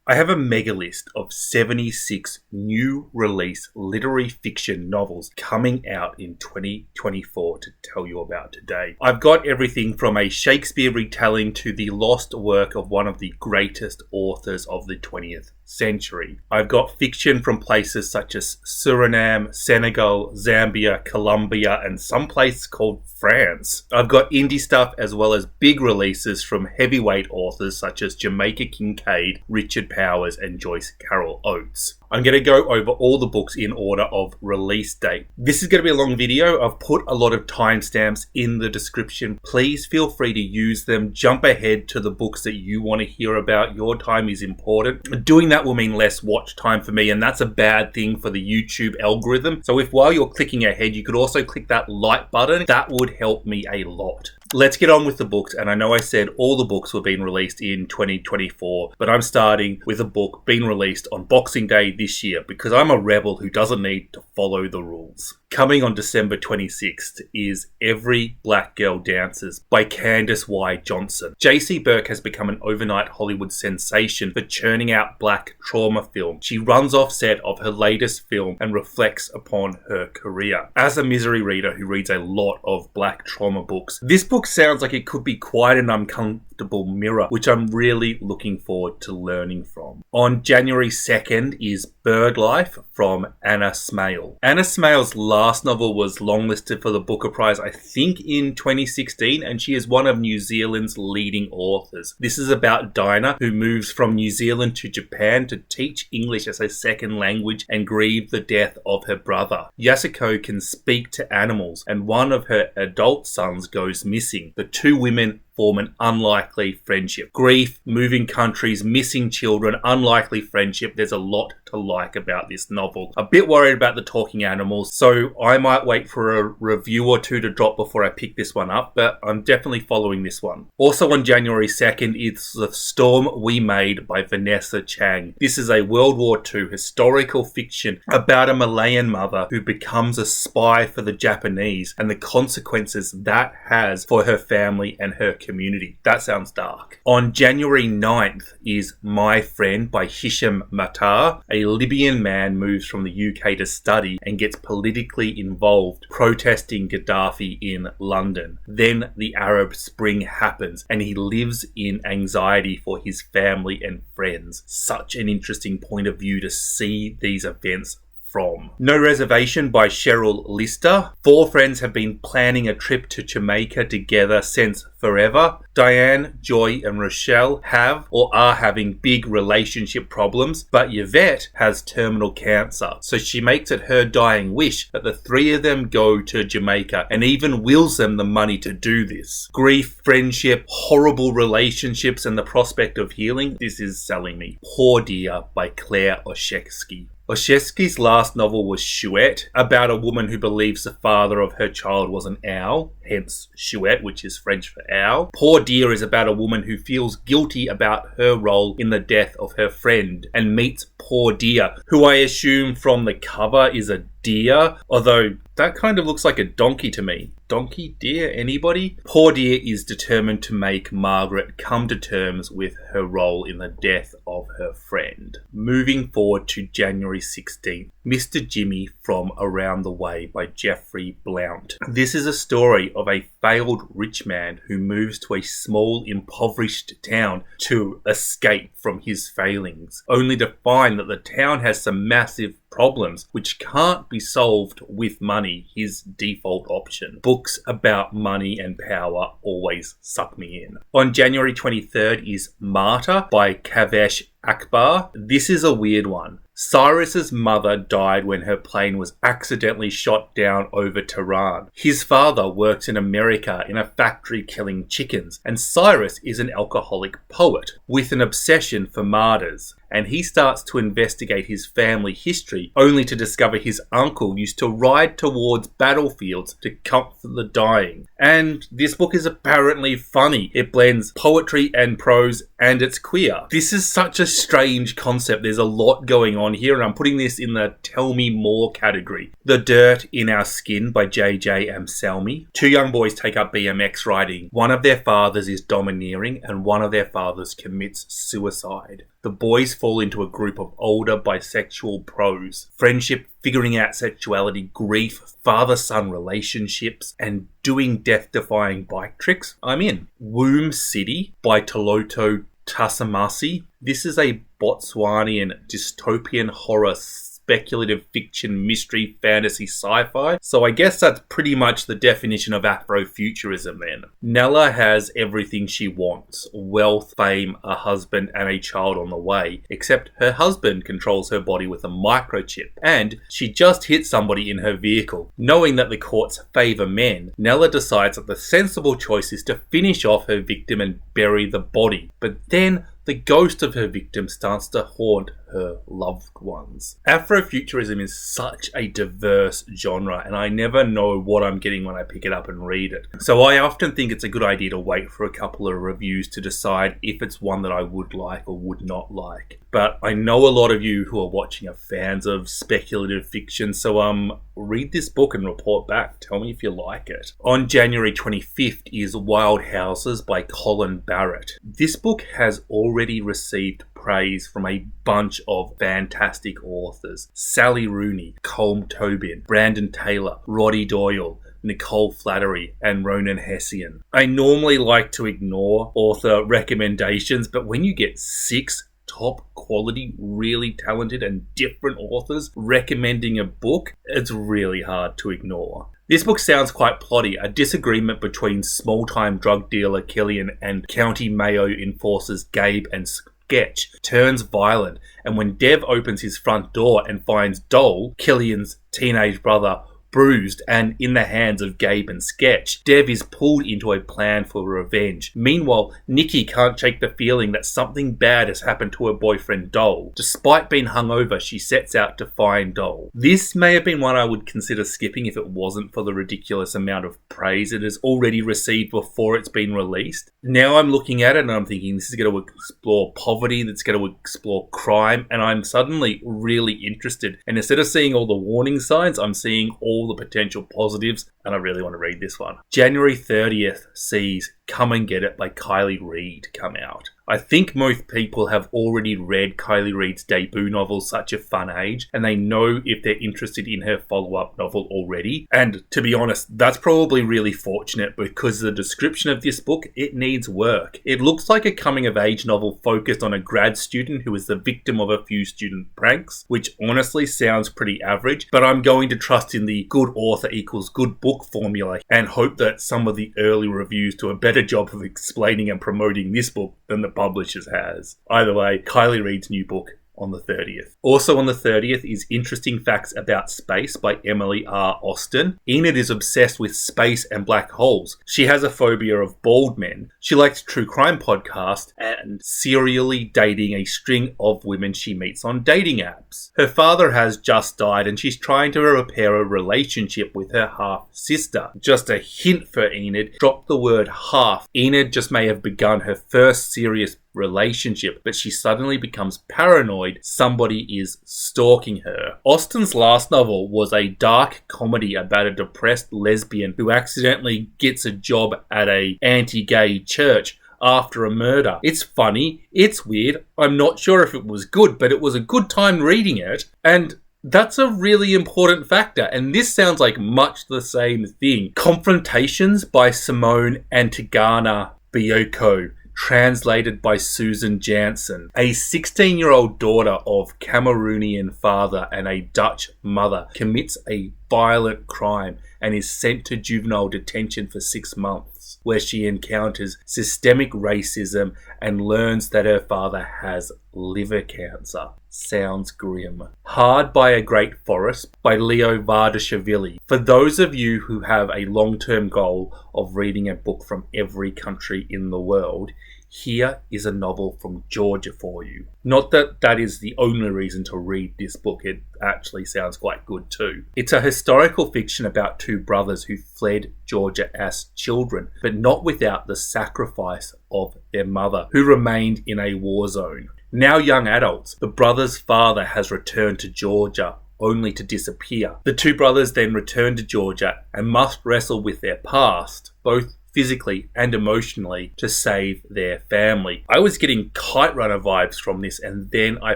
I have a mega list of 76 new release literary fiction novels coming out in 2024 to tell you about today. I've got everything from a Shakespeare retelling to the lost work of one of the greatest authors of the 20th century. I've got fiction from places such as Suriname, Senegal, Zambia, Colombia, and some place called France. I've got indie stuff as well as big releases from heavyweight authors such as Jamaica Kincaid, Richard Powers, and Joyce Carol Oates. I'm going to go over all the books in order of release date. This is going to be a long video. I've put a lot of timestamps in the description. Please feel free to use them. Jump ahead to the books that you want to hear about. Your time is important. Doing that will mean less watch time for me, and that's a bad thing for the YouTube algorithm. So if while you're clicking ahead, you could also click that like button, that would help me a lot. Let's get on with the books, and I know I said all the books were being released in 2024, but I'm starting with a book being released on Boxing Day this year because I'm a rebel who doesn't need to follow the rules. Coming on December 26th is Every Black Girl Dances by Candice Y. Johnson. J.C. Burke has become an overnight Hollywood sensation for churning out black trauma film. She runs off set of her latest film and reflects upon her career. As a misery reader who reads a lot of black trauma books, this book sounds like it could be quite an uncomfortable mirror, which I'm really looking forward to learning from. On January 2nd is Bird Life from Anna Smaill. Anna Smaill's last novel was longlisted for the Booker Prize, I think in 2016, and she is one of New Zealand's leading authors. This is about Dinah, who moves from New Zealand to Japan to teach English as a second language and grieve the death of her brother. Yasuko can speak to animals, and one of her adult sons goes missing. The two women form an unlikely friendship. Grief, moving countries, missing children, unlikely friendship. There's a lot to like about this novel. A bit worried about the talking animals, so I might wait for a review or two to drop before I pick this one up, but I'm definitely following this one. Also on January 2nd is The Storm We Made by Vanessa Chang. This is a World War II historical fiction about a Malayan mother who becomes a spy for the Japanese and the consequences that has for her family and her community. That sounds dark. On January 9th is My Friend by Hisham Matar. A Libyan man moves from the UK to study and gets politically involved, protesting Gaddafi in London. Then the Arab Spring happens and he lives in anxiety for his family and friends. Such an interesting point of view to see these events from. No Reservation by Sheryl Lister. Four friends have been planning a trip to Jamaica together since forever. Diane, Joy, and Rochelle have or are having big relationship problems, but Yvette has terminal cancer, so she makes it her dying wish that the three of them go to Jamaica and even wills them the money to do this. Grief, friendship, horrible relationships, and the prospect of healing. This is selling me. Poor Dear by Claire Oshetsky. Oshetsky's last novel was Chouette, about a woman who believes the father of her child was an owl, hence Chouette, which is French for owl. Poor Dear is about a woman who feels guilty about her role in the death of her friend and meets Poor Dear, who I assume from the cover is a deer, although that kind of looks like a donkey to me. Donkey, deer, anybody? Poor Dear is determined to make Margaret come to terms with her role in the death of her friend. Moving forward to January 16th, Mr. Jimmy from Around the Way by Jeffrey Blount. This is a story of a failed rich man who moves to a small, impoverished town to escape from his failings, only to find that the town has some massive problems which can't be solved with money, his default option. Books about money and power always suck me in. On January 23rd is Martyr by Kaveh Akbar. This is a weird one. Cyrus's mother died when her plane was accidentally shot down over Tehran. His father works in America in a factory killing chickens, and Cyrus is an alcoholic poet with an obsession for martyrs. And he starts to investigate his family history, only to discover his uncle used to ride towards battlefields to comfort the dying. And this book is apparently funny. It blends poetry and prose, and it's queer. This is such a strange concept. There's a lot going on here, and I'm putting this in the tell me more category. The Dirt in Our Skin by J.J. Anselmi. Two young boys take up BMX riding. One of their fathers is domineering, and one of their fathers commits suicide. the boys fall into a group of older bisexual pros. Friendship, figuring out sexuality, grief, father-son relationships, and doing death-defying bike tricks. I'm in. Womb City by Tlotlo Tsamaase. This is a Botswanian dystopian horror speculative fiction, mystery, fantasy, sci-fi. So I guess that's pretty much the definition of Afrofuturism then. Nella has everything she wants. Wealth, fame, a husband, and a child on the way. Except her husband controls her body with a microchip. And she just hit somebody in her vehicle. Knowing that the courts favour men, Nella decides that the sensible choice is to finish off her victim and bury the body. But then the ghost of her victim starts to haunt her loved ones. Afrofuturism is such a diverse genre, and I never know what I'm getting when I pick it up and read it. So I often think it's a good idea to wait for a couple of reviews to decide if it's one that I would like or would not like. But I know a lot of you who are watching are fans of speculative fiction, so read this book and report back. Tell me if you like it. On January 25th is Wild Houses by Colin Barrett. This book has already received praise from a bunch of fantastic authors. Sally Rooney, Colm Tobin, Brandon Taylor, Roddy Doyle, Nicole Flattery, and Ronan Hessian. I normally like to ignore author recommendations, but when you get 6 top quality, really talented and different authors recommending a book, it's really hard to ignore. This book sounds quite plotty. A disagreement between small-time drug dealer Killian and County Mayo enforcers Gabe and Sketch turns violent, and when Dev opens his front door and finds Dole, Killian's teenage brother, bruised and in the hands of Gabe and Sketch, Dev is pulled into a plan for revenge. Meanwhile, Nikki can't shake the feeling that something bad has happened to her boyfriend Dole. Despite being hungover, she sets out to find Dole. This may have been one I would consider skipping if it wasn't for the ridiculous amount of praise it has already received before it's been released. Now I'm looking at it and I'm thinking this is going to explore poverty, that's going to explore crime, and I'm suddenly really interested. And instead of seeing all the warning signs, I'm seeing all the potential positives, and I really want to read this one. January 30th sees Come and Get It by Kylie Reid come out. I think most people have already read Kylie Reid's debut novel, Such a Fun Age, and they know if they're interested in her follow-up novel already. And to be honest, that's probably really fortunate because the description of this book, it needs work. It looks like a coming-of-age novel focused on a grad student who is the victim of a few student pranks, which honestly sounds pretty average, but I'm going to trust in the good author equals good book formula and hope that some of the early reviews do a better job of explaining and promoting this book than the publishers has. Either way, Kylie Reid's new book on the 30th. Also on the 30th is Interesting Facts About Space by Emily R. Austin. Enid is obsessed with space and black holes. She has a phobia of bald men. She likes true crime podcasts and serially dating a string of women she meets on dating apps. Her father has just died and she's trying to repair a relationship with her half-sister. Just a hint for Enid, drop the word half. Enid just may have begun her first serious relationship, but she suddenly becomes paranoid somebody is stalking her. Austin's last novel was a dark comedy about a depressed lesbian who accidentally gets a job at a anti-gay church after a murder. It's funny, it's weird, I'm not sure if it was good, but it was a good time reading it, and that's a really important factor, and this sounds like much the same thing. Confrontations by Simone Antangana Bekono, translated by Susan Jansen. A 16-year-old daughter of Cameroonian father and a Dutch mother commits a violent crime and is sent to juvenile detention for 6 months, where she encounters systemic racism and learns that her father has liver cancer. Sounds grim. Hard by a Great Forest by Leo Vardashvili. For those of you who have a long-term goal of reading a book from every country in the world, here is a novel from Georgia for you. Not that that is the only reason to read this book, it actually sounds quite good too. It's a historical fiction about 2 brothers who fled Georgia as children, but not without the sacrifice of their mother, who remained in a war zone. Now young adults, the brothers' father has returned to Georgia only to disappear. The 2 brothers then return to Georgia and must wrestle with their past, both physically and emotionally to save their family. I was getting Kite Runner vibes from this, and then I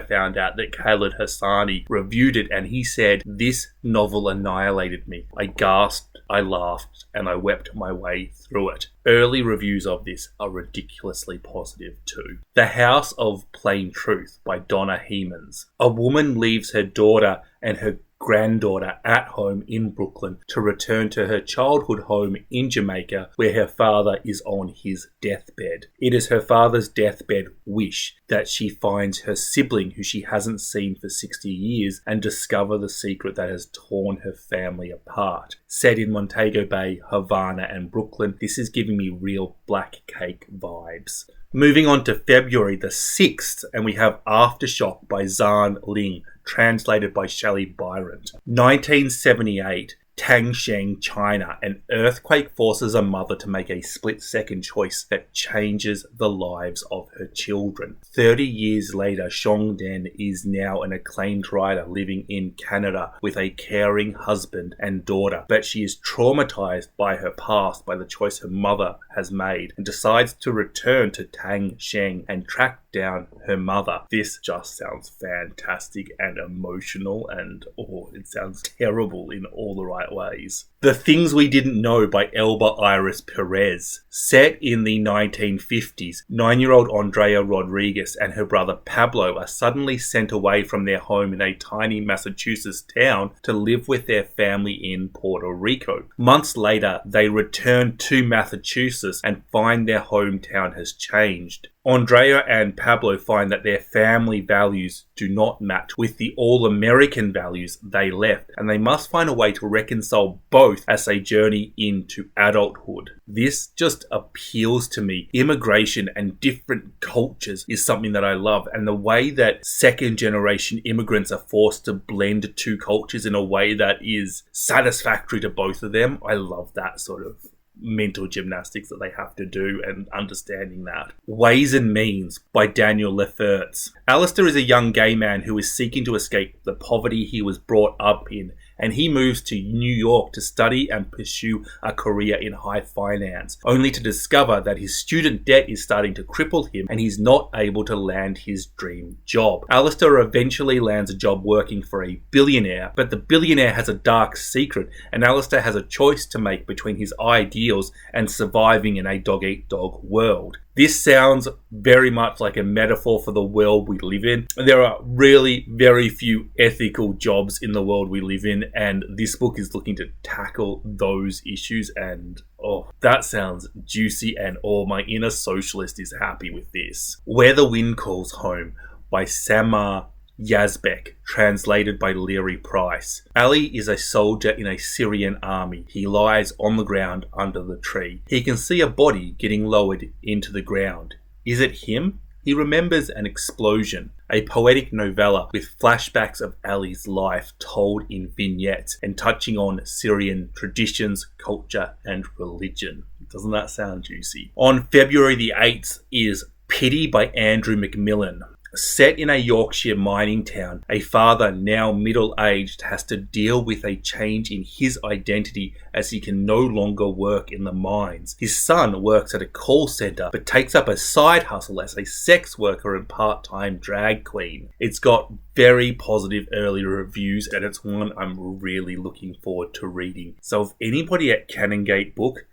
found out that Khaled Hassani reviewed it, and he said, "This novel annihilated me. I gasped, I laughed, and I wept my way through it." Early reviews of this are ridiculously positive too. The House of Plain Truth by Donna Hemans. A woman leaves her daughter and her granddaughter at home in Brooklyn to return to her childhood home in Jamaica, where her father is on his deathbed. It is her father's deathbed wish that she finds her sibling, who she hasn't seen for 60 years, and discover the secret that has torn her family apart. Set in Montego Bay, Havana, and Brooklyn, this is giving me real Black Cake vibes. Moving on to February the 6th, and we have Aftershock by Zan Ling, translated by Shelley Byron. 1978, Tangshan, China. An earthquake forces a mother to make a split-second choice that changes the lives of her children. 30 years later, Shongden is now an acclaimed writer living in Canada with a caring husband and daughter, but she is traumatized by her past, by the choice her mother has made, and decides to return to Tangshan and track down her mother. This just sounds fantastic and emotional, and it sounds terrible in all the right ways. The Things We Didn't Know by Elba Iris Perez. Set in the 1950s, 9-year-old Andrea Rodriguez and her brother Pablo are suddenly sent away from their home in a tiny Massachusetts town to live with their family in Puerto Rico. Months later, they return to Massachusetts and find their hometown has changed. Andrea and Pablo find that their family values do not match with the all-American values they left, and they must find a way to reconcile both as they journey into adulthood. This just appeals to me. Immigration and different cultures is something that I love, and the way that second-generation immigrants are forced to blend two cultures in a way that is satisfactory to both of them, I love that sort of mental gymnastics that they have to do and understanding that. Ways and Means by Daniel Lefferts. Alistair is a young gay man who is seeking to escape the poverty he was brought up in, and he moves to New York to study and pursue a career in high finance, only to discover that his student debt is starting to cripple him and he's not able to land his dream job. Alistair eventually lands a job working for a billionaire, but the billionaire has a dark secret, and Alistair has a choice to make between his ideals and surviving in a dog-eat-dog world. This sounds very much like a metaphor for the world we live in. There are really very few ethical jobs in the world we live in, and this book is looking to tackle those issues, and that sounds juicy, and my inner socialist is happy with this. Where the Wind Calls Home by Samar Yazbek, translated by Leary Price. Ali is a soldier in a Syrian army. He lies on the ground under the tree. He can see a body getting lowered into the ground. Is it him? He remembers an explosion, a poetic novella with flashbacks of Ali's life told in vignettes and touching on Syrian traditions, culture, and religion. Doesn't that sound juicy? On February the 8th is Pity by Andrew McMillan. Set in a Yorkshire mining town, a father, now middle-aged, has to deal with a change in his identity as he can no longer work in the mines. His son works at a call centre but takes up a side hustle as a sex worker and part-time drag queen. It's got very positive early reviews, and it's one I'm really looking forward to reading. So if anybody at Canongate Book,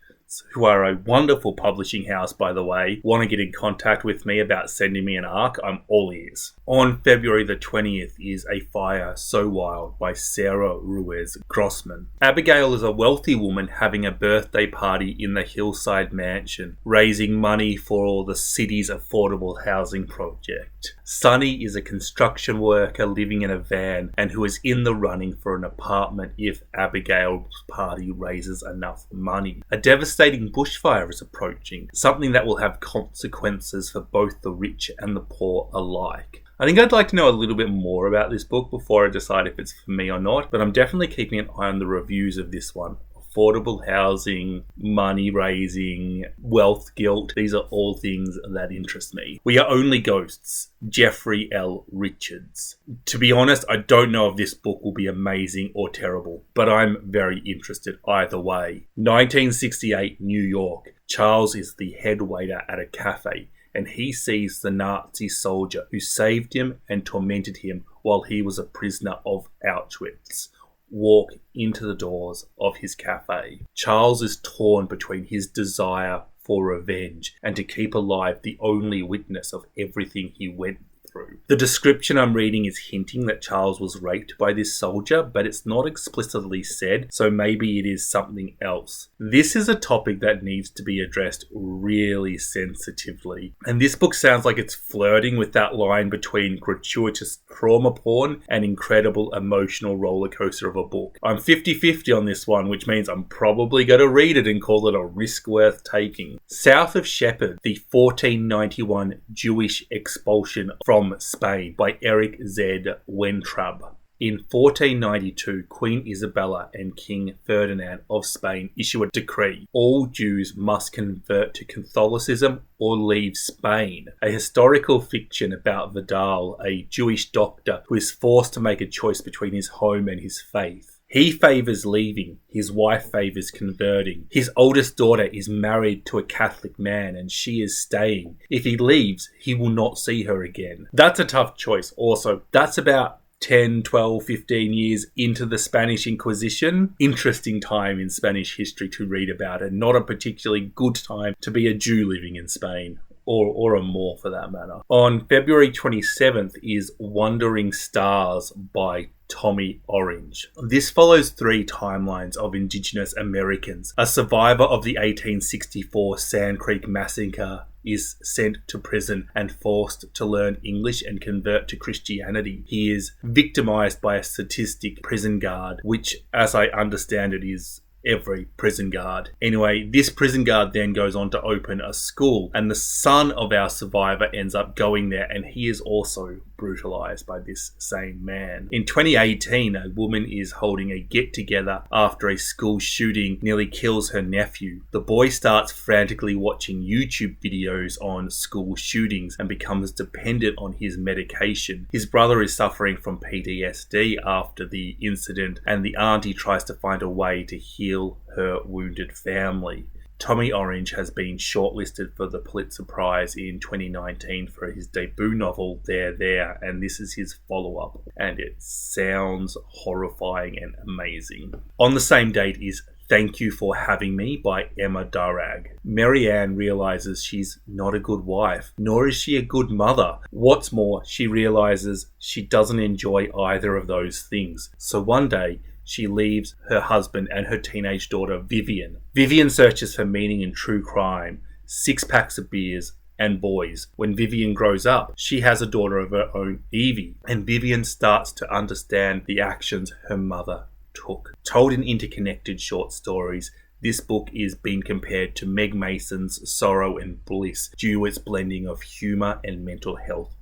who are a wonderful publishing house, by the way, want to get in contact with me about sending me an ARC, I'm all ears. On February the 20th is A Fire So Wild by Sarah Ruiz Grossman. Abigail is a wealthy woman having a birthday party in the hillside mansion, raising money for the city's affordable housing project. Sunny is a construction worker living in a van and who is in the running for an apartment if Abigail's party raises enough money. A devastating bushfire is approaching, something that will have consequences for both the rich and the poor alike. I think I'd like to know a little bit more about this book before I decide if it's for me or not, but I'm definitely keeping an eye on the reviews of this one. Affordable housing, money raising, wealth guilt, these are all things that interest me. We Are Only Ghosts, Jeffrey L. Richards. To be honest, I don't know if this book will be amazing or terrible, but I'm very interested either way. 1968 New York. Charles is the head waiter at a cafe, and he sees the Nazi soldier who saved him and tormented him while he was a prisoner of Auschwitz walk into the doors of his cafe. Charles is torn between his desire for revenge and to keep alive the only witness of everything he went through. The description I'm reading is hinting that Charles was raped by this soldier, but it's not explicitly said, so maybe it is something else. This is a topic that needs to be addressed really sensitively, and this book sounds like it's flirting with that line between gratuitous trauma porn and incredible emotional rollercoaster of a book. I'm 50-50 on this one, which means I'm probably going to read it and call it a risk worth taking. South of Shepherd, the 1491 Jewish expulsion from Spain by Eric Z. Wentrub. In 1492, Queen Isabella and King Ferdinand of Spain issue a decree. All Jews must convert to Catholicism or leave Spain. A historical fiction about Vidal, a Jewish doctor who is forced to make a choice between his home and his faith. He favours leaving, his wife favours converting. His oldest daughter is married to a Catholic man and she is staying. If he leaves, he will not see her again. That's a tough choice. Also, that's about 10, 12, 15 years into the Spanish Inquisition. Interesting time in Spanish history to read about, and not a particularly good time to be a Jew living in Spain. Or a Moor for that matter. On February 27th is Wandering Stars by Tommy Orange. This follows 3 timelines of Indigenous Americans. A survivor of the 1864 Sand Creek Massacre is sent to prison and forced to learn English and convert to Christianity. He is victimized by a sadistic prison guard, which, as I understand it, is every prison guard. Anyway, this prison guard then goes on to open a school, and the son of our survivor ends up going there, and he is also brutalized by this same man. In 2018, a woman is holding a get-together after a school shooting nearly kills her nephew. The boy starts frantically watching YouTube videos on school shootings and becomes dependent on his medication. His brother is suffering from PTSD after the incident, and the auntie tries to find a way to heal her wounded family. Tommy Orange has been shortlisted for the Pulitzer Prize in 2019 for his debut novel, There, and this is his follow-up, and it sounds horrifying and amazing. On the same date is Thank You for Having Me by Emma Darragh. Marianne realises she's not a good wife, nor is she a good mother. What's more, she realises she doesn't enjoy either of those things. So one day, she leaves her husband and her teenage daughter, Vivian. Vivian searches for meaning in true crime, 6 packs of beers, and boys. When Vivian grows up, she has a daughter of her own, Evie, and Vivian starts to understand the actions her mother took. Told in interconnected short stories, this book is being compared to Meg Mason's Sorrow and Bliss due to its blending of humour and mental health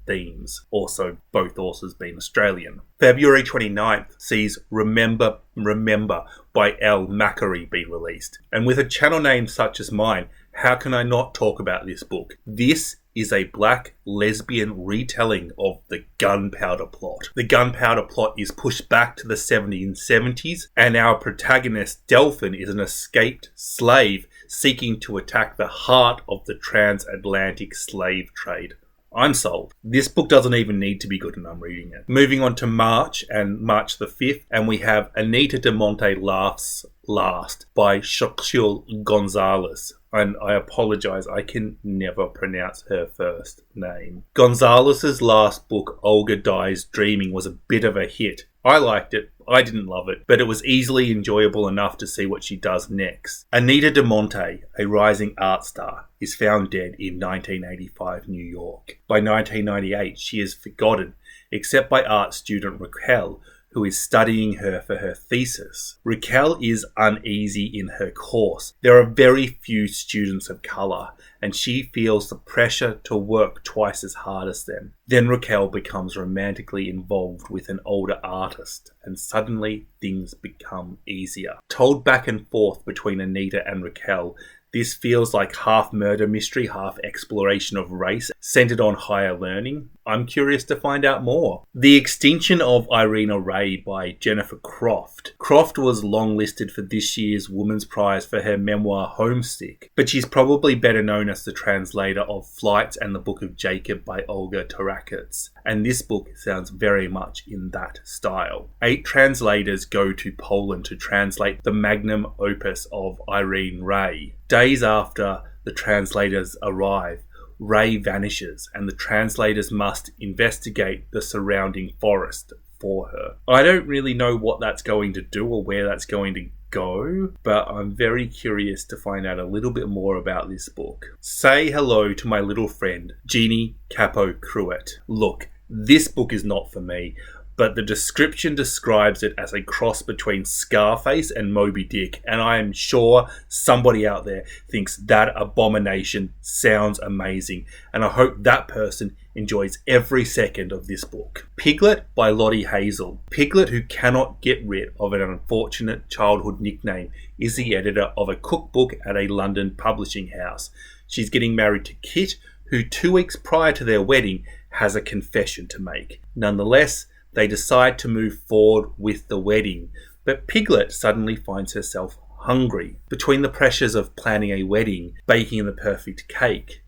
themes. Also, both authors being Australian. February 29th sees Remember by Elle Macquarie be released. And with a channel name such as mine, how can I not talk about this book? This is a black lesbian retelling of the Gunpowder Plot. The Gunpowder Plot is pushed back to the 1770s, and our protagonist, Delphin, is an escaped slave seeking to attack the heart of the transatlantic slave trade. I'm sold. This book doesn't even need to be good, and I'm reading it. Moving on to March, and March the 5th, and we have Anita de Monte Laughs Last by Sheryl Gonzalez. And I apologise, I can never pronounce her first name. Gonzalez's last book, Olga Dies Dreaming, was a bit of a hit. I liked it. I didn't love it, but it was easily enjoyable enough to see what she does next. Anita de Monte, a rising art star, is found dead in 1985 New York. By 1998, she is forgotten, except by art student Raquel, who is studying her for her thesis. Raquel is uneasy in her course. There are very few students of colour, and she feels the pressure to work twice as hard as them. Then Raquel becomes romantically involved with an older artist, and suddenly things become easier. Told back and forth between Anita and Raquel, this feels like half murder mystery, half exploration of race, centered on higher learning. I'm curious to find out more. The Extinction of Irina Ray by Jennifer Croft. Croft was longlisted for this year's Women's Prize for her memoir Homesick, but she's probably better known as the translator of Flights and the Book of Jacob by Olga Tarakets, and this book sounds very much in that style. 8 translators go to Poland to translate the magnum opus of Irene Ray. Days after the translators arrive, Ray vanishes and the translators must investigate the surrounding forest for her. I don't really know what that's going to do or where that's going to go, but I'm very curious to find out a little bit more about this book. Say hello to my little friend, Jeanne Capo Cruet. Look, this book is not for me, but the description describes it as a cross between Scarface and Moby Dick, and I am sure somebody out there thinks that abomination sounds amazing, and I hope that person enjoys every second of this book. Piglet by Lottie Hazel. Piglet, who cannot get rid of an unfortunate childhood nickname, is the editor of a cookbook at a London publishing house. She's getting married to Kit, who 2 weeks prior to their wedding has a confession to make. Nonetheless, they decide to move forward with the wedding, but Piglet suddenly finds herself hungry. Between the pressures of planning a wedding, baking the perfect cake,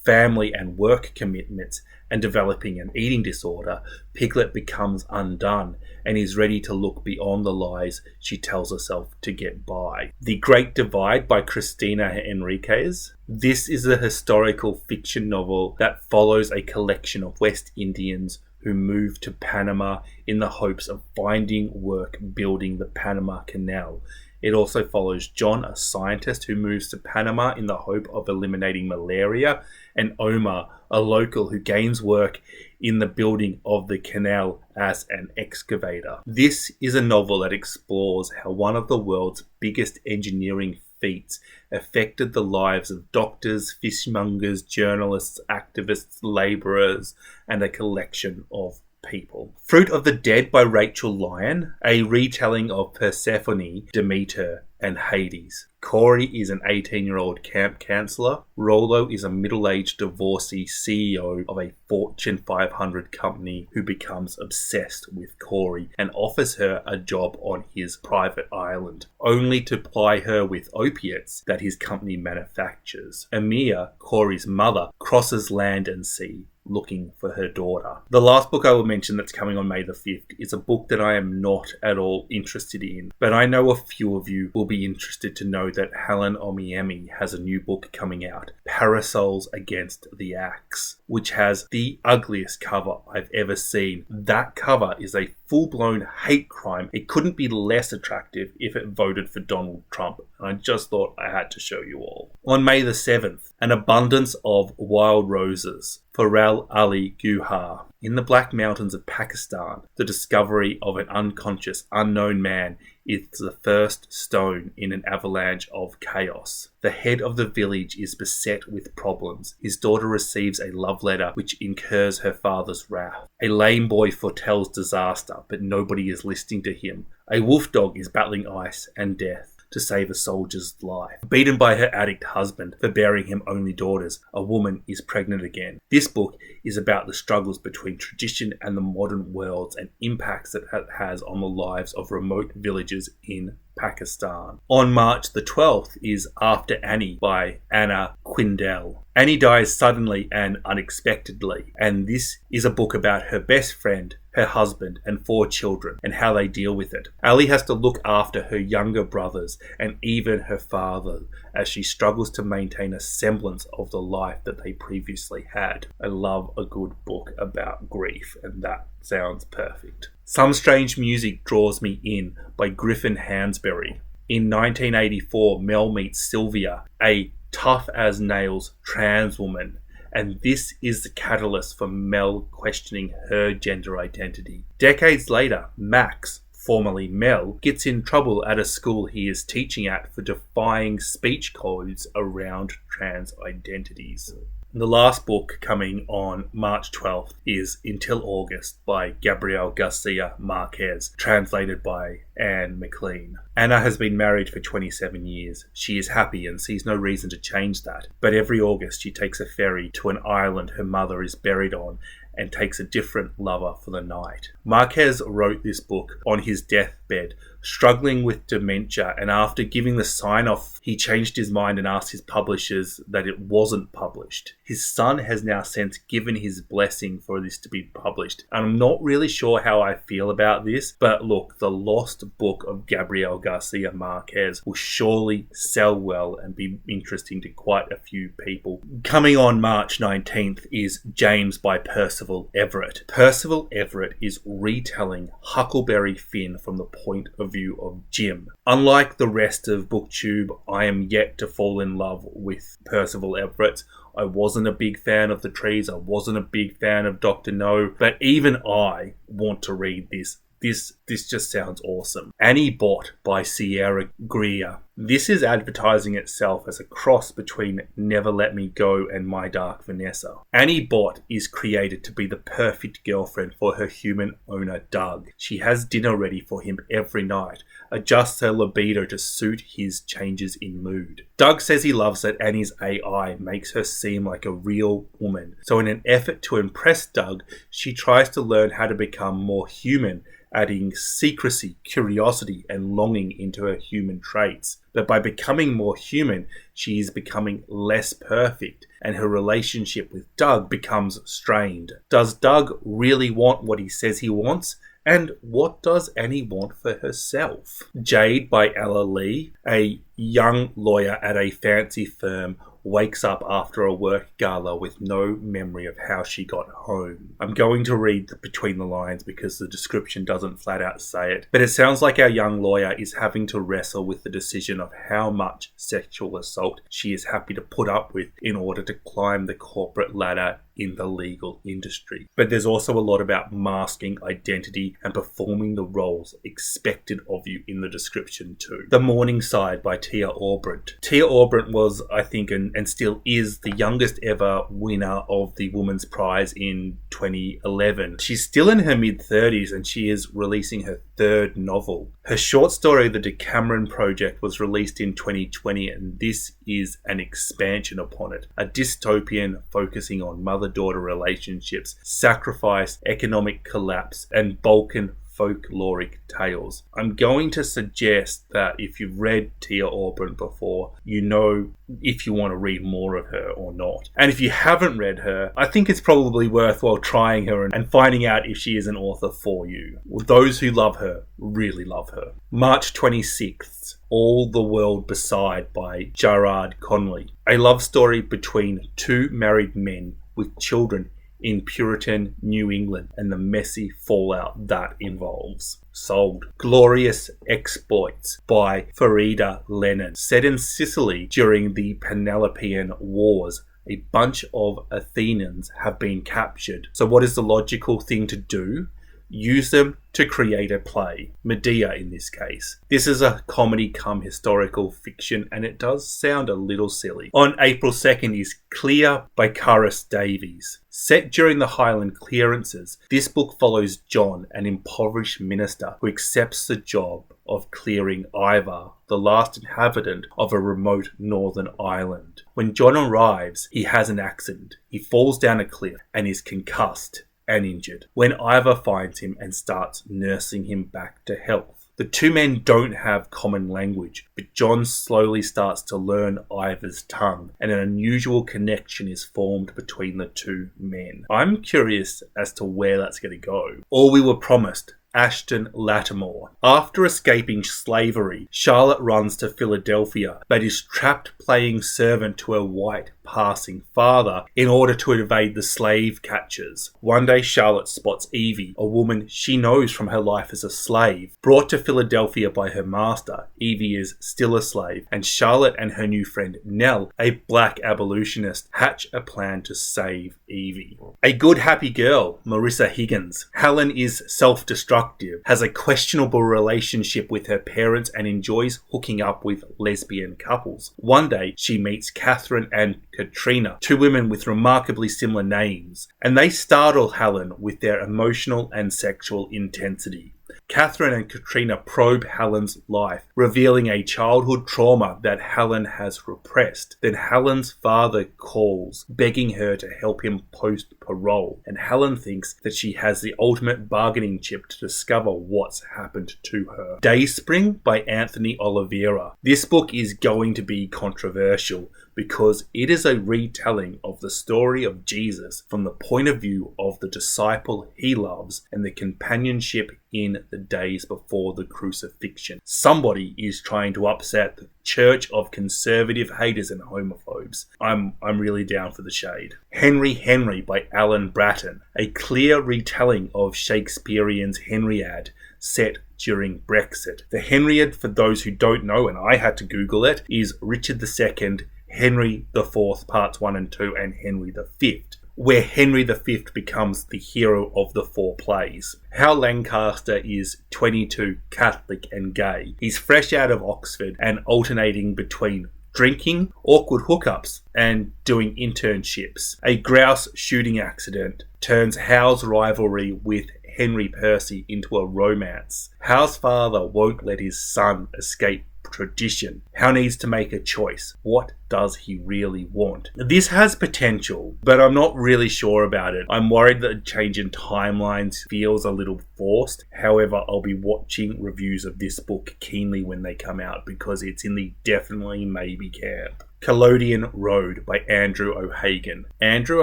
family and work commitments, and developing an eating disorder, Piglet becomes undone and is ready to look beyond the lies she tells herself to get by. The Great Divide by Cristina Enriquez. This is a historical fiction novel that follows a collection of West Indians who moved to Panama in the hopes of finding work building the Panama Canal. It also follows John, a scientist who moves to Panama in the hope of eliminating malaria, and Omar, a local who gains work in the building of the canal as an excavator. This is a novel that explores how one of the world's biggest engineering feats affected the lives of doctors, fishmongers, journalists, activists, labourers, and a collection of people. Fruit of the Dead by Rachel Lyon, a retelling of Persephone, Demeter, and Hades. Corey is an 18-year-old camp counselor. Rollo is a middle-aged divorcee CEO of a Fortune 500 company who becomes obsessed with Corey and offers her a job on his private island, only to ply her with opiates that his company manufactures. Amir, Corey's mother, crosses land and sea looking for her daughter. The last book I will mention that's coming on May the 5th is a book that I am not at all interested in, but I know a few of you will be interested to know that Helen Omiemi has a new book coming out, Parasols Against the Axe, which has the ugliest cover I've ever seen. That cover is a full-blown hate crime. It couldn't be less attractive if it voted for Donald Trump, and I just thought I had to show you all. On May the 7th, An Abundance of Wild Roses for Ali-Gauhar. In the Black Mountains of Pakistan, the discovery of an unconscious, unknown man is the first stone in an avalanche of chaos. The head of the village is beset with problems. His daughter receives a love letter which incurs her father's wrath. A lame boy foretells disaster, but nobody is listening to him. A wolf dog is battling ice and death to save a soldier's life. Beaten by her addict husband for bearing him only daughters, a woman is pregnant again. This book is about the struggles between tradition and the modern worlds and impacts that it has on the lives of remote villages in Pakistan. On March the 12th is After Annie by Anna Quindell. Annie dies suddenly and unexpectedly, and this is a book about her best friend, her husband, and 4 children, and how they deal with it. Ali has to look after her younger brothers and even her father as she struggles to maintain a semblance of the life that they previously had. I love a good book about grief, and that sounds perfect. Some Strange Music Draws Me In by Griffin Hansberry. In 1984, Mel meets Sylvia, a tough-as-nails trans woman, and this is the catalyst for Mel questioning her gender identity. Decades later, Max, formerly Mel, gets in trouble at a school he is teaching at for defying speech codes around trans identities. The last book coming on March 12th is Until August by Gabriel Garcia Marquez, translated by Anne McLean. Anna has been married for 27 years. She is happy and sees no reason to change that. But every August she takes a ferry to an island her mother is buried on and takes a different lover for the night. Marquez wrote this book on his deathbed, struggling with dementia, and after giving the sign-off, he changed his mind and asked his publishers that it wasn't published. His son has now since given his blessing for this to be published. I'm not really sure how I feel about this, but look, the lost book of Gabriel Garcia Marquez will surely sell well and be interesting to quite a few people. Coming on March 19th is James by Percival Everett. Percival Everett is retelling Huckleberry Finn from the point of view of Jim. Unlike the rest of BookTube, I am yet to fall in love with Percival Everett. I wasn't a big fan of The Trees, I wasn't a big fan of Dr. No, but even I want to read this. This just sounds awesome. Annie Bot by Sierra Greer. This is advertising itself as a cross between Never Let Me Go and My Dark Vanessa. Annie Bot is created to be the perfect girlfriend for her human owner, Doug. She has dinner ready for him every night, adjusts her libido to suit his changes in mood. Doug says he loves that Annie's AI makes her seem like a real woman. So in an effort to impress Doug, she tries to learn how to become more human, adding secrecy, curiosity, and longing into her human traits. But by becoming more human, she is becoming less perfect, and her relationship with Doug becomes strained. Does Doug really want what he says he wants? And what does Annie want for herself? Jade by Ela Lee, a young lawyer at a fancy firm, wakes up after a work gala with no memory of how she got home. I'm going to read between the lines because the description doesn't flat out say it, but it sounds like our young lawyer is having to wrestle with the decision of how much sexual assault she is happy to put up with in order to climb the corporate ladder in the legal industry. But there's also a lot about masking identity and performing the roles expected of you in the description too. The Morning Side by Tia Aubrent. Tia Aubrent was, I think, and still is, the youngest ever winner of the Women's Prize in 2011. She's still in her mid-30s and she is releasing her third novel. Her short story, The Decameron Project, was released in 2020, and this is an expansion upon it. A dystopian focusing on mother-daughter relationships, sacrifice, economic collapse, and Balkan folkloric tales. I'm going to suggest that if you've read Tia Aubrent before, you know if you want to read more of her or not. And if you haven't read her, I think it's probably worthwhile trying her and finding out if she is an author for you. Those who love her really love her. March 26th, All the World Beside by Gerard Conley. A love story between two married men with children in Puritan New England and the messy fallout that involves. Sold. Glorious Exploits by Farida Lennon. Set in Sicily during the Penelopean Wars, a bunch of Athenians have been captured. So what is the logical thing to do? Use them to create a play. Medea in this case. This is a comedy come historical fiction and it does sound a little silly. On April 2nd is Clear by Curtis Davies. Set during the Highland clearances, this book follows John, an impoverished minister who accepts the job of clearing Ivar, the last inhabitant of a remote northern island. When John arrives, he has an accident. He falls down a cliff and is concussed and injured when Ivar finds him and starts nursing him back to health. The two men don't have common language, but John slowly starts to learn Ivar's tongue, and an unusual connection is formed between the two men. I'm curious as to where that's going to go. All We Were Promised, Ashton Lattimore. After escaping slavery, Charlotte runs to Philadelphia, but is trapped playing servant to her white passing father in order to evade the slave catchers. One day Charlotte spots Evie, a woman she knows from her life as a slave. Brought to Philadelphia by her master, Evie is still a slave, and Charlotte and her new friend Nell, a black abolitionist, hatch a plan to save Evie. A Good Happy Girl, Marissa Higgins. Helen is self-destructive, has a questionable relationship with her parents, and enjoys hooking up with lesbian couples. One day she meets Catherine and Katrina, two women with remarkably similar names, and they startle Helen with their emotional and sexual intensity. Catherine and Katrina probe Helen's life, revealing a childhood trauma that Helen has repressed. Then Helen's father calls, begging her to help him post parole, and Helen thinks that she has the ultimate bargaining chip to discover what's happened to her. Dayspring by Anthony Oliveira. This book is going to be controversial because it is a retelling of the story of Jesus from the point of view of the disciple he loves and the companionship in the days before the crucifixion. Somebody is trying to upset the church of conservative haters and homophobes. I'm really down for the shade. Henry by Alan Bratton. A clear retelling of Shakespearean's Henriade set during Brexit. The Henriade, for those who don't know, and I had to Google it, is Richard II, Henry IV Parts 1 and 2, and Henry V, where Henry V becomes the hero of the four plays. Hal Lancaster is 22, Catholic and gay. He's fresh out of Oxford and alternating between drinking, awkward hookups, and doing internships. A grouse shooting accident turns Hal's rivalry with Henry Percy into a romance. Hal's father won't let his son escape tradition. Hal needs to make a choice. What does he really want? This has potential, but I'm not really sure about it. I'm worried that a change in timelines feels a little forced. However, I'll be watching reviews of this book keenly when they come out because it's in the definitely maybe camp. Collodion Road by Andrew O'Hagan. Andrew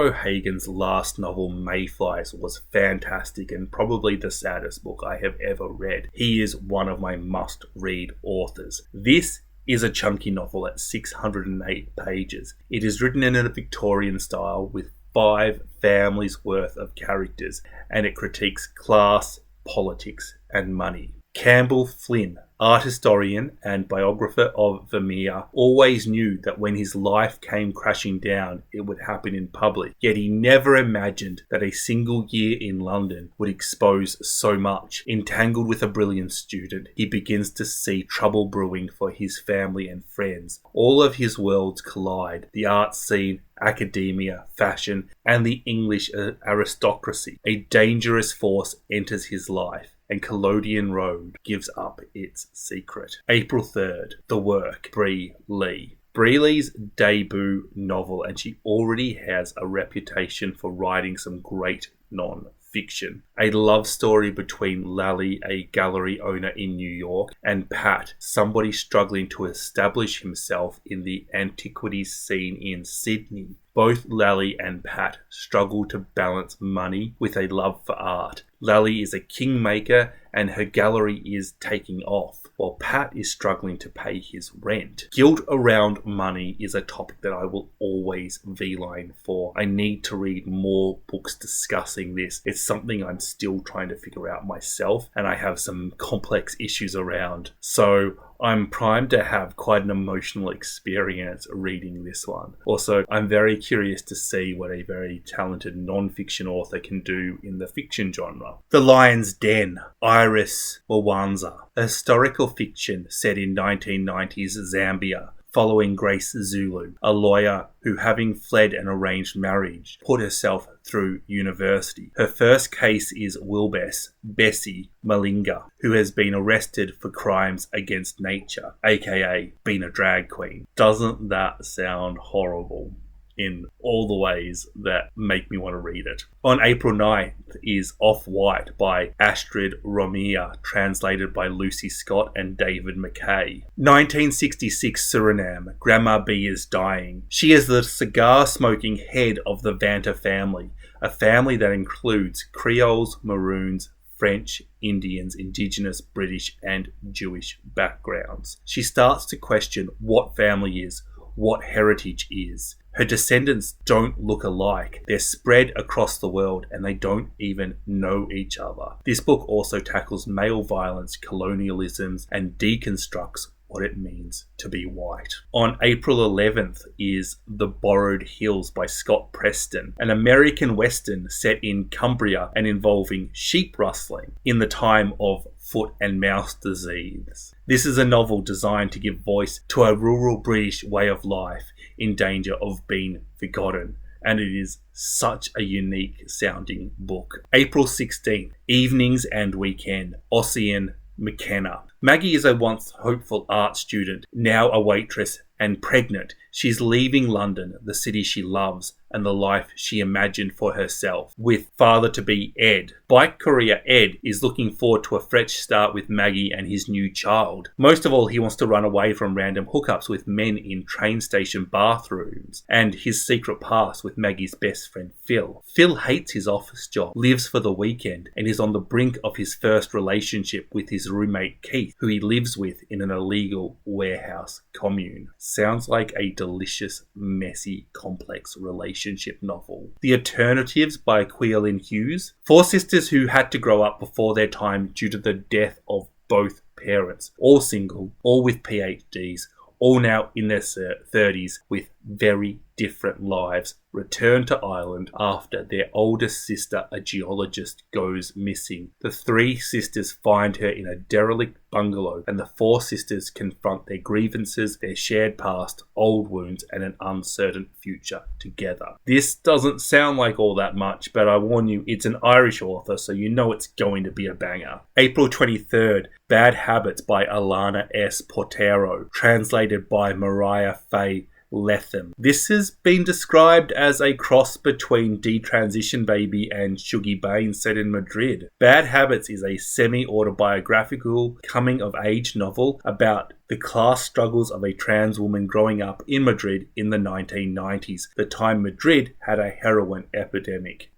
O'Hagan's last novel, Mayflies, was fantastic and probably the saddest book I have ever read. He is one of my must-read authors. This is a chunky novel at 608 pages. It is written in a Victorian style with 5 families worth of characters, and it critiques class, politics, and money. Campbell Flynn, art historian and biographer of Vermeer, always knew that when his life came crashing down, it would happen in public. Yet he never imagined that a single year in London would expose so much. Entangled with a brilliant student, he begins to see trouble brewing for his family and friends. All of his worlds collide: the art scene, academia, fashion, and the English aristocracy. A dangerous force enters his life, and Collodion Road gives up its secret. April 3rd, The Work, Bri Lee. Bri Lee's debut novel, and she already has a reputation for writing some great non-fiction. A love story between Lally, a gallery owner in New York, and Pat, somebody struggling to establish himself in the antiquities scene in Sydney. Both Lally and Pat struggle to balance money with a love for art. Lally is a kingmaker and her gallery is taking off, while Pat is struggling to pay his rent. Guilt around money is a topic that I will always V-line for. I need to read more books discussing this. It's something I'm still trying to figure out myself, and I have some complex issues around. So I'm primed to have quite an emotional experience reading this one. Also, I'm very curious to see what a very talented non-fiction author can do in the fiction genre. The Lion's Den, Iris Wawanza, a historical fiction set in 1990s Zambia, following Grace Zulu, a lawyer who, having fled an arranged marriage, put herself through university. Her first case is Wilbess, Bessie Malinga, who has been arrested for crimes against nature, aka being a drag queen. Doesn't that sound horrible in all the ways that make me want to read it? On April 9th is Off-White by Astrid Romia, translated by Lucy Scott and David McKay. 1966 Suriname. Grandma B is dying. She is the cigar-smoking head of the Vanta family, a family that includes Creoles, Maroons, French, Indians, Indigenous, British, and Jewish backgrounds. She starts to question what family is, what heritage is. Her descendants don't look alike. They're spread across the world and they don't even know each other. This book also tackles male violence, colonialisms, and deconstructs what it means to be white. On April 11th is The Borrowed Hills by Scott Preston, an American Western set in Cumbria and involving sheep rustling in the time of foot and mouth disease. This is a novel designed to give voice to a rural British way of life in danger of being forgotten. and it is such a unique sounding book. April 16th, Evenings and Weekend, Ossian McKenna. Maggie is a once hopeful art student, now a waitress and pregnant. She's leaving London, the city she loves, and the life she imagined for herself, with father-to-be Ed. Bike courier Ed is looking forward to a fresh start with Maggie and his new child. Most of all, he wants to run away from random hookups with men in train station bathrooms and his secret past with Maggie's best friend Phil. Phil hates his office job, lives for the weekend, and is on the brink of his first relationship with his roommate Keith, who he lives with in an illegal warehouse commune. Sounds like a delicious, messy, complex relationship novel. The Alternatives by Quillen Hughes. 4 sisters who had to grow up before their time due to the death of both parents. All single, all with PhDs, all now in their 30s with very different lives, return to Ireland after their oldest sister, a geologist, goes missing. The 3 sisters find her in a derelict bungalow, and the 4 sisters confront their grievances, their shared past, old wounds, and an uncertain future together. This doesn't sound like all that much, but I warn you, it's an Irish author, so you know it's going to be a banger. April 23rd, Bad Habits by Alana S. Portero, translated by Mariah Faye Lethem. This has been described as a cross between Detransition Baby and Shuggie Bain set in Madrid. Bad Habits is a semi-autobiographical coming-of-age novel about the class struggles of a trans woman growing up in Madrid in the 1990s, the time Madrid had a heroin epidemic.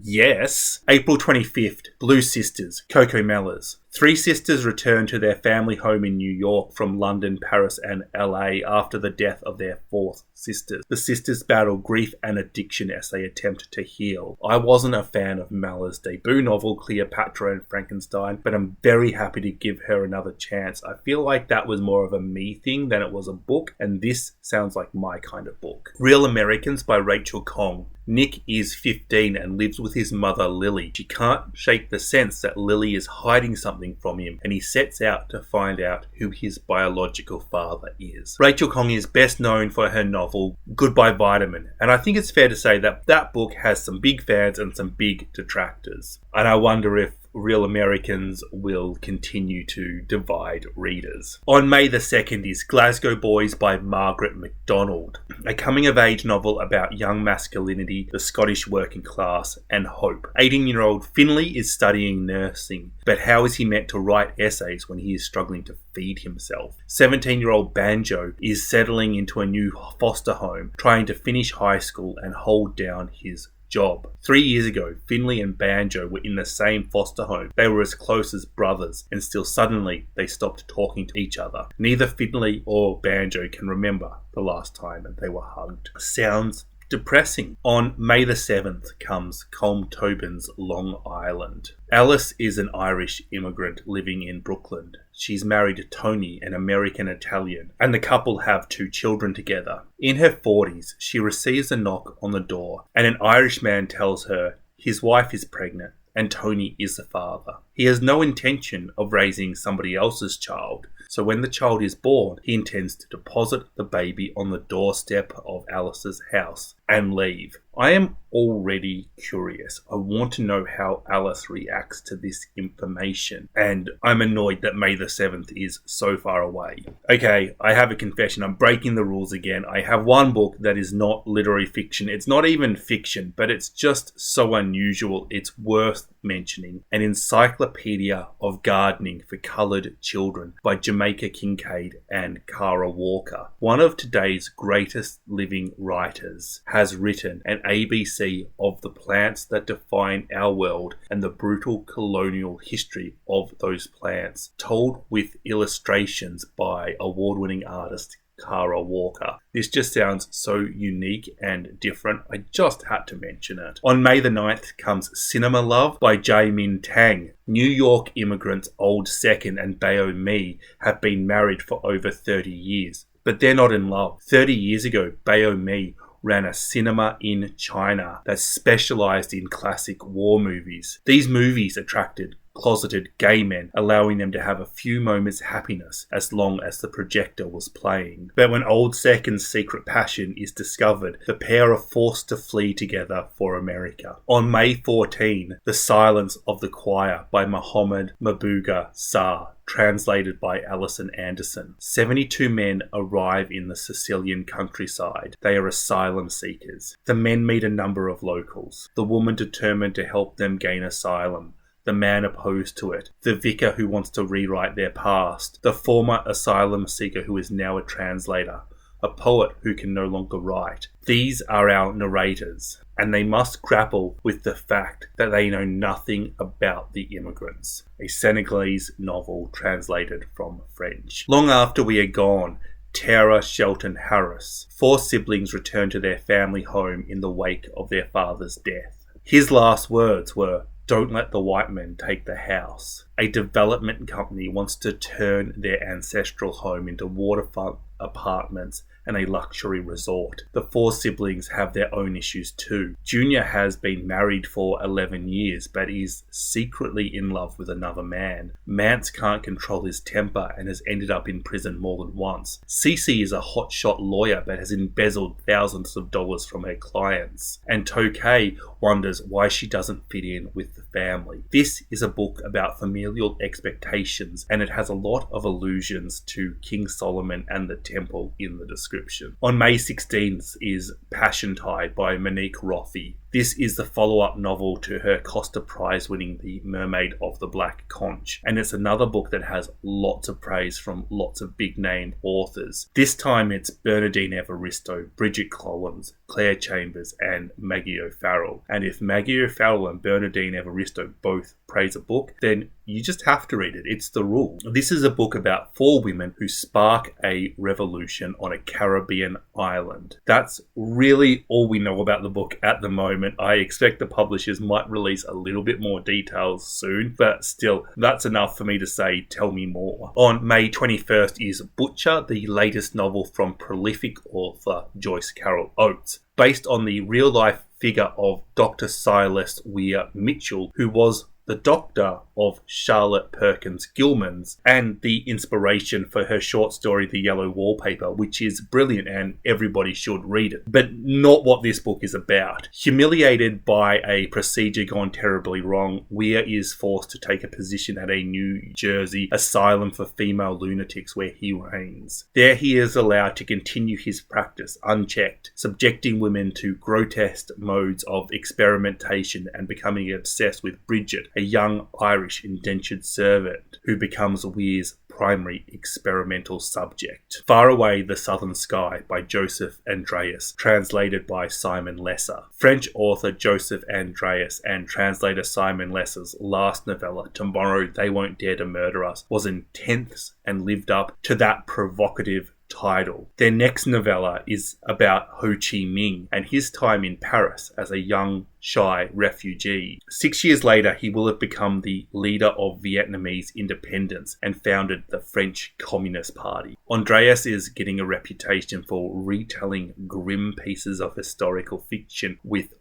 Yes. April 25th, Blue Sisters, Coco Mellors. 3 sisters return to their family home in New York from London, Paris and LA after the death of their 4th sister. The sisters battle grief and addiction as they attempt to heal. I wasn't a fan of Mellors' debut novel, Cleopatra and Frankenstein, but I'm very happy to give her another chance. I feel like that was more of a me thing than it was a book, and this sounds like my kind of book. Real Americans by Rachel Khong. Nick is 15 and lives with his mother Lily. She can't shake the sense that Lily is hiding something from him, and he sets out to find out who his biological father is. Rachel Khong is best known for her novel Goodbye Vitamin, and I think it's fair to say that that book has some big fans and some big detractors. And I wonder if Real Americans will continue to divide readers. On May the 2nd is Glasgow Boys by Margaret MacDonald, a coming-of-age novel about young masculinity, the Scottish working class, and hope. 18-year-old Finlay is studying nursing, but how is he meant to write essays when he is struggling to feed himself? 17-year-old Banjo is settling into a new foster home, trying to finish high school and hold down his job. 3 years ago, Finlay and Banjo were in the same foster home. They were as close as brothers, and still suddenly they stopped talking to each other. Neither Finlay or Banjo can remember the last time they were hugged. Sounds depressing. On May the 7th comes Colm Tobin's Long Island. Alice is an Irish immigrant living in Brooklyn. She's married to Tony, an American-Italian, and the couple have 2 children together. In her 40s, she receives a knock on the door, and an Irish man tells her his wife is pregnant and Tony is the father. He has no intention of raising somebody else's child, so when the child is born, he intends to deposit the baby on the doorstep of Alice's house and leave. I am already curious. I want to know how Alice reacts to this information, and I'm annoyed that May the 7th is so far away. Okay, I have a confession. I'm breaking the rules again. I have one book that is not literary fiction. It's not even fiction, but it's just so unusual. It's worth mentioning. An Encyclopedia of Gardening for Coloured Children by Jamaica Kincaid and Cara Walker. One of today's greatest living writers has written an ABC of the plants that define our world and the brutal colonial history of those plants, told with illustrations by award-winning artist Cara Walker. This just sounds so unique and different. I just had to mention it. On May the 9th comes Cinema Love by Jae Min Tang. New York immigrants Old Second and Bao Mi have been married for over 30 years, but they're not in love. 30 years ago, Bao Mi ran a cinema in China that specialized in classic war movies. These movies attracted closeted gay men, allowing them to have a few moments' happiness as long as the projector was playing. But when Old Second's secret passion is discovered, the pair are forced to flee together for America. On May 14, The Silence of the Choir by Muhammad Mabuga Sarr, translated by Alison Anderson. 72 men arrive in the Sicilian countryside. They are asylum seekers. The men meet a number of locals. The woman determined to help them gain asylum. The man opposed to it. The vicar who wants to rewrite their past. The former asylum seeker who is now a translator. A poet who can no longer write. These are our narrators, and they must grapple with the fact that they know nothing about the immigrants. A Senegalese novel translated from French. Long after we are gone, Tara Shelton Harris. 4 siblings return to their family home in the wake of their father's death. His last words were, "Don't let the white men take the house." A development company wants to turn their ancestral home into waterfront apartments and a luxury resort. The 4 siblings have their own issues too. Junior has been married for 11 years but is secretly in love with another man. Mance can't control his temper and has ended up in prison more than once. Cece is a hotshot lawyer but has embezzled thousands of dollars from her clients. And Tokay wonders why she doesn't fit in with the family. This is a book about familial expectations, and it has a lot of allusions to King Solomon and the temple in the description. On May 16th is Passion Tide by Monique Roffey. This is the follow-up novel to her Costa Prize winning The Mermaid of the Black Conch, and it's another book that has lots of praise from lots of big-name authors. This time it's Bernardine Evaristo, Bridget Collins, Claire Chambers and Maggie O'Farrell. And if Maggie O'Farrell and Bernardine Evaristo both praise a book, then you just have to read it. It's the rule. This is a book about 4 women who spark a revolution on a Caribbean island. That's really all we know about the book at the moment. I expect the publishers might release a little bit more details soon, but still, that's enough for me to say, tell me more. On May 21st is Butcher, the latest novel from prolific author Joyce Carol Oates, based on the real-life figure of Dr. Silas Weir Mitchell, who was the doctor of Charlotte Perkins Gilman's and the inspiration for her short story The Yellow Wallpaper, which is brilliant and everybody should read it. But not what this book is about. Humiliated by a procedure gone terribly wrong, Weir is forced to take a position at a New Jersey asylum for female lunatics where he reigns. There he is allowed to continue his practice unchecked, subjecting women to grotesque modes of experimentation and becoming obsessed with Bridget, a young Irish indentured servant who becomes Weir's primary experimental subject. Far Away the Southern Sky by Joseph Andreas, translated by Simon Lesser. French author Joseph Andreas and translator Simon Lesser's last novella, Tomorrow They Won't Dare to Murder Us, was intense and lived up to that provocative title. Their next novella is about Ho Chi Minh and his time in Paris as a young, shy refugee. 6 years later, he will have become the leader of Vietnamese independence and founded the French Communist Party. Andreas is getting a reputation for retelling grim pieces of historical fiction with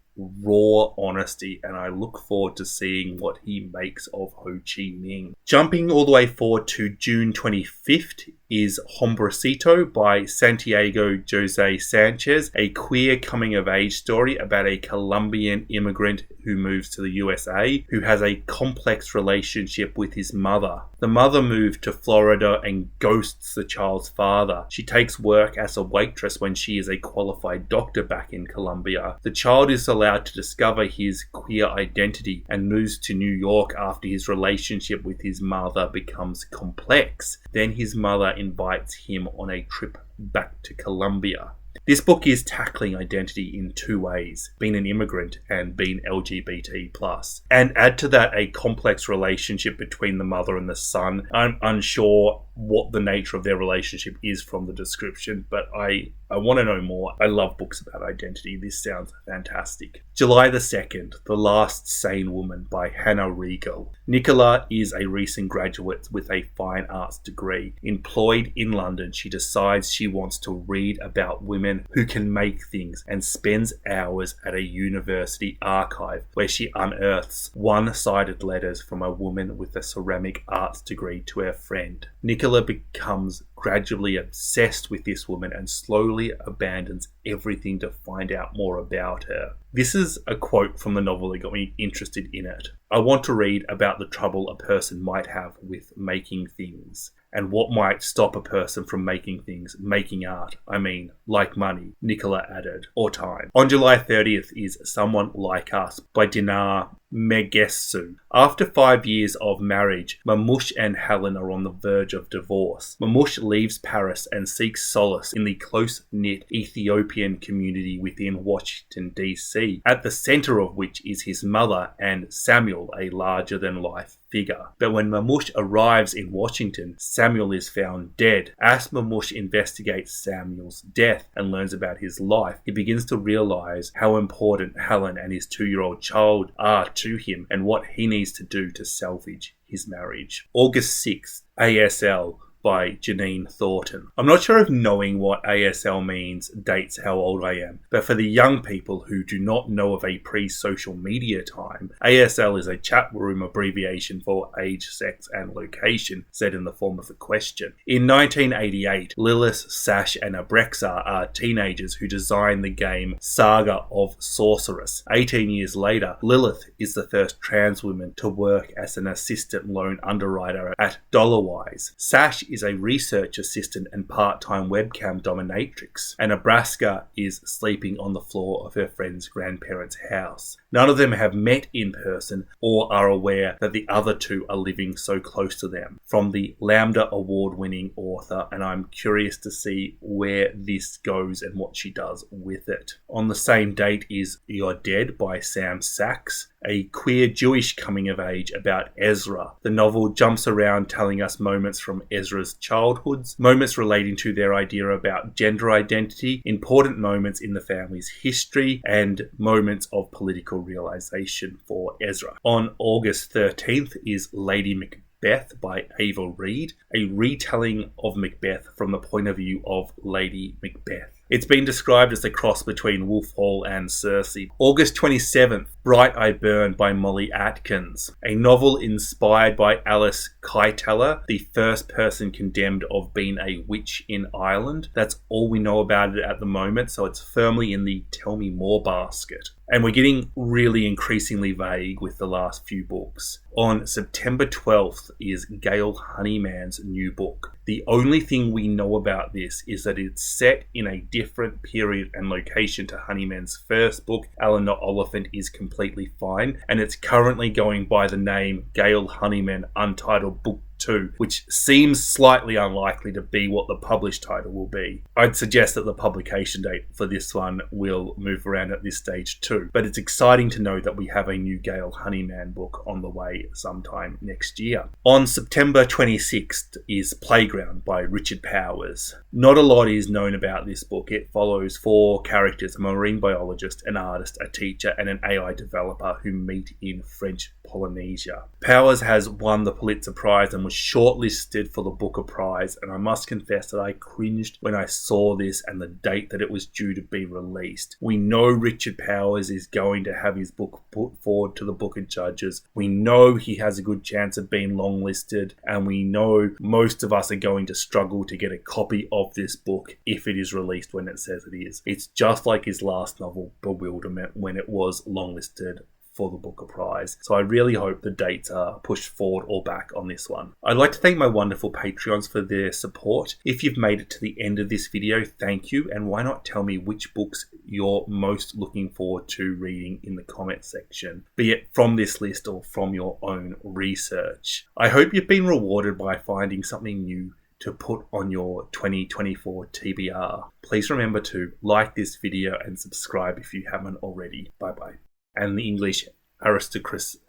raw honesty, and I look forward to seeing what he makes of Ho Chi Minh. Jumping all the way forward to June 25th is Hombrecito by Santiago Jose Sanchez, a queer coming-of-age story about a Colombian immigrant who moves to the USA, who has a complex relationship with his mother. The mother moved to Florida and ghosts the child's father. She takes work as a waitress when she is a qualified doctor back in Colombia. The child is allowed to discover his queer identity and moves to New York after his relationship with his mother becomes complex. Then his mother invites him on a trip back to Colombia. This book is tackling identity in 2 ways, being an immigrant and being LGBT+. And add to that a complex relationship between the mother and the son. I'm unsure what the nature of their relationship is from the description, but I want to know more. I love books about identity. This sounds fantastic. July the 2nd, The Last Sane Woman by Hannah Riegel. Nicola is a recent graduate with a fine arts degree. Employed in London, she decides she wants to read about women who can make things and spends hours at a university archive where she unearths one-sided letters from a woman with a ceramic arts degree to her friend. Nicola becomes gradually obsessed with this woman and slowly abandons everything to find out more about her. This is a quote from the novel that got me interested in it. I want to read about the trouble a person might have with making things, and what might stop a person from making things, making art. I mean, like money, Nicola added, or time. On July 30th is Someone Like Us by Dinar Megesu. After 5 years of marriage, Mamouche and Helen are on the verge of divorce. Mamouche leaves Paris and seeks solace in the close-knit Ethiopian community within Washington, D.C., at the centre of which is his mother and Samuel, a larger-than-life figure. But when Mamouche arrives in Washington, Samuel is found dead. As Mamouche investigates Samuel's death and learns about his life, he begins to realise how important Helen and his 2-year-old child are to him and what he needs to do to salvage his marriage. August 6th, ASL by Jeanne Thornton. I'm not sure if knowing what ASL means dates how old I am, but for the young people who do not know of a pre-social media time, ASL is a chat room abbreviation for age, sex, and location, said in the form of a question. In 1988, Lilith, Sash, and Abrexar are teenagers who designed the game Saga of Sorceress. 18 years later, Lilith is the first trans woman to work as an assistant loan underwriter at Dollarwise. Sash is a research assistant and part-time webcam dominatrix, and Nebraska is sleeping on the floor of her friend's grandparents' house. None of them have met in person or are aware that the other two are living so close to them. From the Lambda award-winning author, and I'm curious to see where this goes and what she does with it. On the same date is You're Dead by Sam Sachs, a queer Jewish coming-of-age about Ezra. The novel jumps around telling us moments from Ezra's childhoods, moments relating to their idea about gender identity, important moments in the family's history, and moments of political realization for Ezra. On August 13th is Lady Macbeth by Ava Reid, a retelling of Macbeth from the point of view of Lady Macbeth. It's been described as a cross between Wolf Hall and Cersei. August 27th, Bright I Burn by Molly Atkins, a novel inspired by Alice Kyteler, the first person condemned of being a witch in Ireland. That's all we know about it at the moment, so it's firmly in the tell me more basket. And we're getting really increasingly vague with the last few books. On September 12th is Gail Honeyman's new book. The only thing we know about this is that it's set in a different period and location to Honeyman's first book, Eleanor Oliphant is Completely Fine, and it's currently going by the name Gail Honeyman Untitled Book 2, which seems slightly unlikely to be what the published title will be. I'd suggest that the publication date for this one will move around at this stage too, but it's exciting to know that we have a new Gail Honeyman book on the way sometime next year. On September 26th is Playground by Richard Powers. Not a lot is known about this book. It follows 4 characters, a marine biologist, an artist, a teacher, and an AI developer who meet in French Polynesia. Powers has won the Pulitzer Prize and was shortlisted for the Booker Prize, and I must confess that I cringed when I saw this and the date that it was due to be released. We know Richard Powers is going to have his book put forward to the Booker judges. We know he has a good chance of being longlisted, and we know most of us are going to struggle to get a copy of this book if it is released when it says it is. It's just like his last novel, Bewilderment, when it was longlisted for the Booker Prize. So I really hope the dates are pushed forward or back on this one. I'd like to thank my wonderful Patreons for their support. If you've made it to the end of this video, thank you, and why not tell me which books you're most looking forward to reading in the comment section, be it from this list or from your own research. I hope you've been rewarded by finding something new to put on your 2024 TBR. Please remember to like this video and subscribe if you haven't already. Bye bye. And the English aristocracy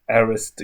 Arist.